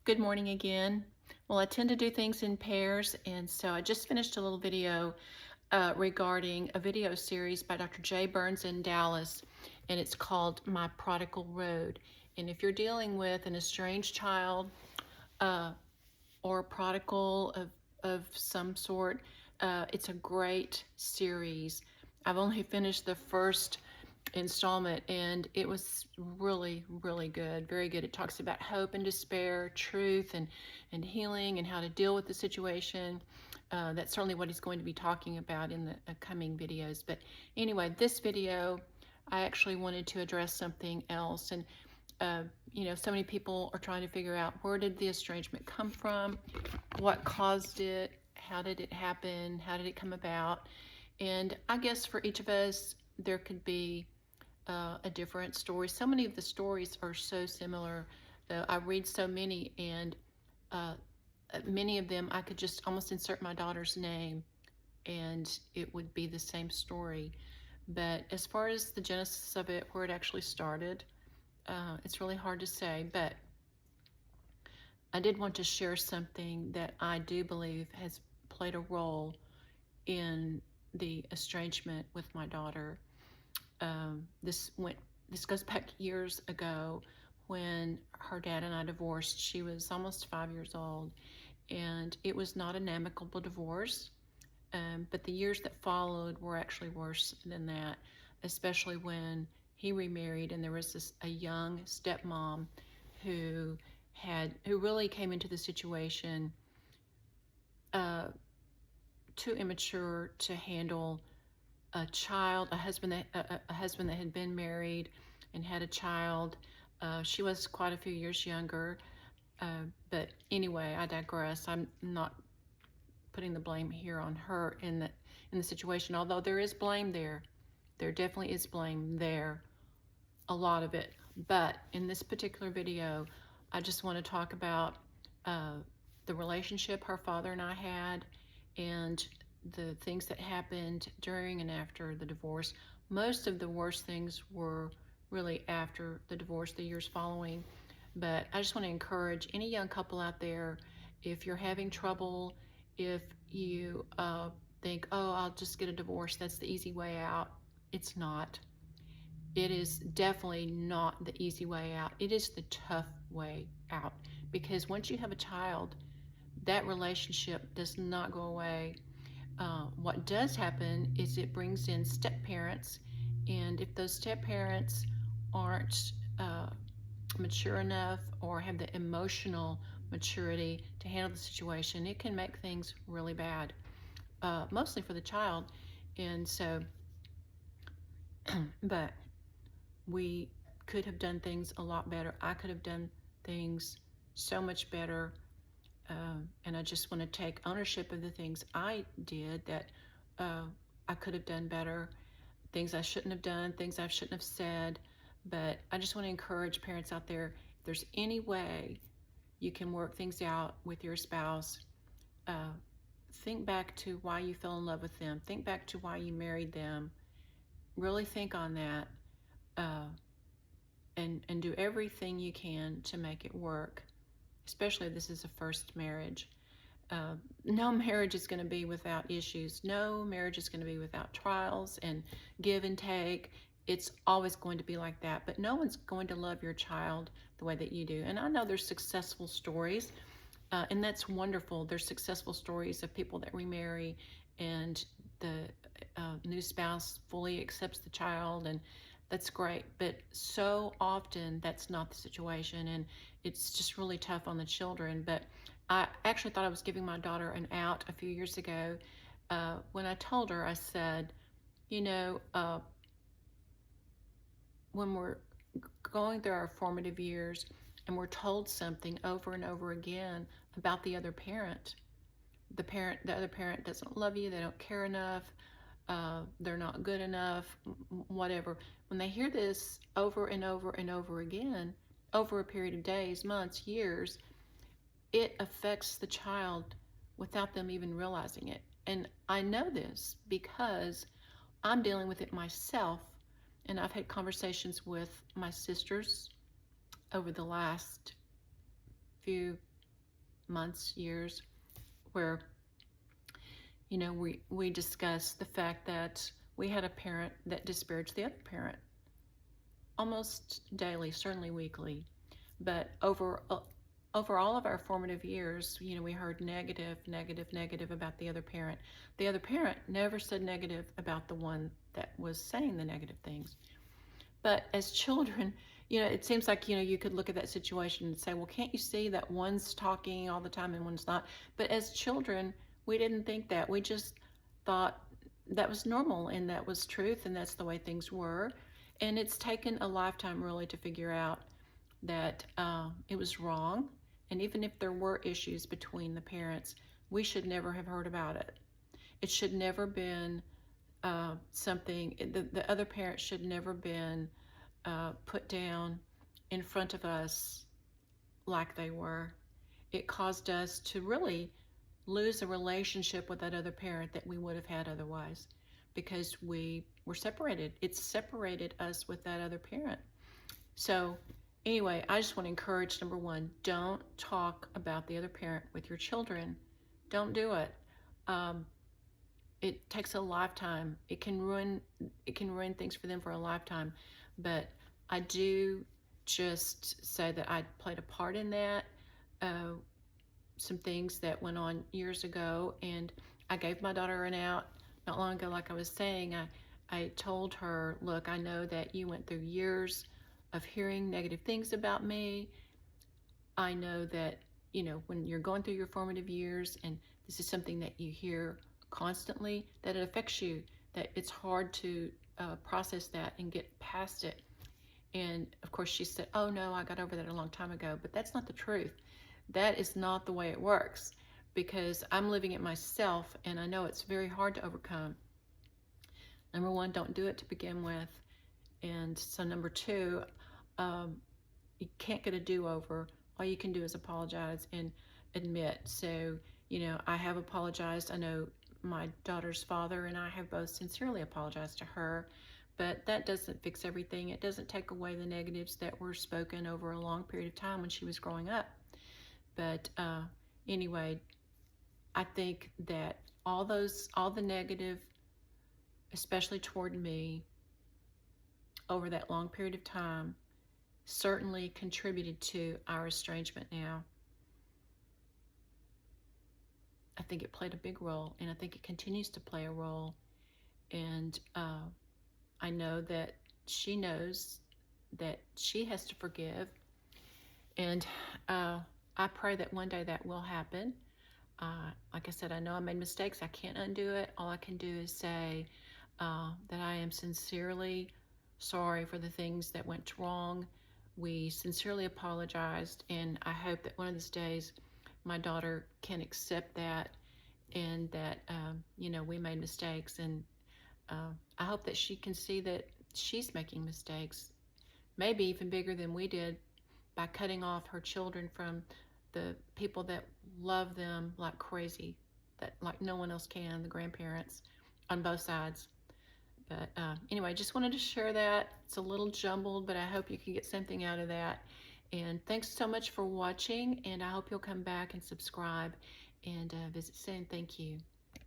Good morning again. Well, I tend to do things in pairs, and so I just finished a little video regarding a video series by Dr. Jay Burns in Dallas, and it's called My Prodigal Road. And if you're dealing with an estranged child uh, or a prodigal of some sort, it's a great series. I've only finished the first installment and it was really good, very good. It talks about hope and despair, truth and healing, and how to deal with the situation. That's certainly what he's going to be talking about in the coming videos. But anyway, this video I actually wanted to address something else. And so many people are trying to figure out, where did the estrangement come from, what caused it, how did it happen, how did it come about. And I guess for each of us there could be a different story. So many of the stories are so similar, though. I read so many, and uh, many of them I could just almost insert my daughter's name and it would be the same story. But as far as the genesis of it, where it actually started, it's really hard to say. But I did want to share something that I do believe has played a role in the estrangement with my daughter. This goes back years ago when her dad and I divorced. She was almost 5 years old, and it was not an amicable divorce. But the years that followed were actually worse than that, especially when he remarried, and there was a young stepmom who really came into the situation too immature to handle a child, a husband that had been married and had a child. She was quite a few years younger, but anyway, I digress. I'm not putting the blame here on her in the situation, although there is blame there. There definitely is blame there, a lot of it. But in this particular video, I just want to talk about the relationship her father and I had, and the things that happened during and after the divorce. Most of the worst things were really after the divorce, the years following. But I just want to encourage any young couple out there, if you're having trouble, if you think, oh, I'll just get a divorce, that's the easy way out. It's not. It is definitely not the easy way out. It is the tough way out, because once you have a child, that relationship does not go away. What does happen is it brings in step parents, and if those step parents aren't mature enough or have the emotional maturity to handle the situation, it can make things really bad, mostly for the child. And so, but we could have done things a lot better. I could have done things so much better. And I just want to take ownership of the things I did that I could have done better, things I shouldn't have done, things I shouldn't have said. But I just want to encourage parents out there, if there's any way you can work things out with your spouse, think back to why you fell in love with them. Think back to why you married them. Really think on that, and do everything you can to make it work, especially if this is a first marriage. No marriage is going to be without issues. No marriage is going to be without trials and give and take. It's always going to be like that. But no one's going to love your child the way that you do. And I know there's successful stories, and that's wonderful. There's successful stories of people that remarry and the new spouse fully accepts the child, and that's great. But so often that's not the situation, and it's just really tough on the children. But I actually thought I was giving my daughter an out a few years ago when I told her, I said, you know, when we're going through our formative years and we're told something over and over again about the other parent, the other parent doesn't love you, they don't care enough, they're not good enough, whatever. When they hear this over and over and over again, over a period of days, months, years, it affects the child without them even realizing it. And I know this because I'm dealing with it myself, and I've had conversations with my sisters over the last few months, years, where, we discussed the fact that we had a parent that disparaged the other parent almost daily, certainly weekly. But over all of our formative years, we heard negative, negative, negative about the other parent. The other parent never said negative about the one that was saying the negative things. But as children, it seems like, you could look at that situation and say, well, can't you see that one's talking all the time and one's not? But as children, we didn't think that. We just thought that was normal and that was truth and that's the way things were. And it's taken a lifetime really to figure out that it was wrong. And even if there were issues between the parents, we should never have heard about it. It should never been something, the other parent should never been put down in front of us like they were. It caused us to really lose a relationship with that other parent that we would have had otherwise, because we were separated. It separated us with that other parent. So anyway, I just want to encourage, number one, don't talk about the other parent with your children. Don't do it. It takes a lifetime. It can ruin things for them for a lifetime. But I do just say that I played a part in that. Some things that went on years ago, and I gave my daughter an out not long ago. Like I was saying, I told her, look, I know that you went through years of hearing negative things about me. I know that, when you're going through your formative years and this is something that you hear constantly, that it affects you, that it's hard to process that and get past it. And of course she said, oh no, I got over that a long time ago. But that's not the truth. That is not the way it works, because I'm living it myself and I know it's very hard to overcome. Number one, don't do it to begin with. And so number two, you can't get a do-over. All you can do is apologize and admit. So, I have apologized. I know my daughter's father and I have both sincerely apologized to her, but that doesn't fix everything. It doesn't take away the negatives that were spoken over a long period of time when she was growing up. But anyway, I think that all the negative, especially toward me, over that long period of time, certainly contributed to our estrangement now. I think it played a big role, and I think it continues to play a role. And I know that she knows that she has to forgive. And I pray that one day that will happen. Like I said, I know I made mistakes. I can't undo it. All I can do is say that I am sincerely sorry for the things that went wrong. We sincerely apologized, and I hope that one of these days my daughter can accept that, and that we made mistakes, and I hope that she can see that she's making mistakes, maybe even bigger than we did, by cutting off her children from the people that love them like crazy, that like no one else can, the grandparents on both sides. But anyway, just wanted to share that. It's a little jumbled, but I hope you can get something out of that. And thanks so much for watching, and I hope you'll come back and subscribe and visit soon. Thank you.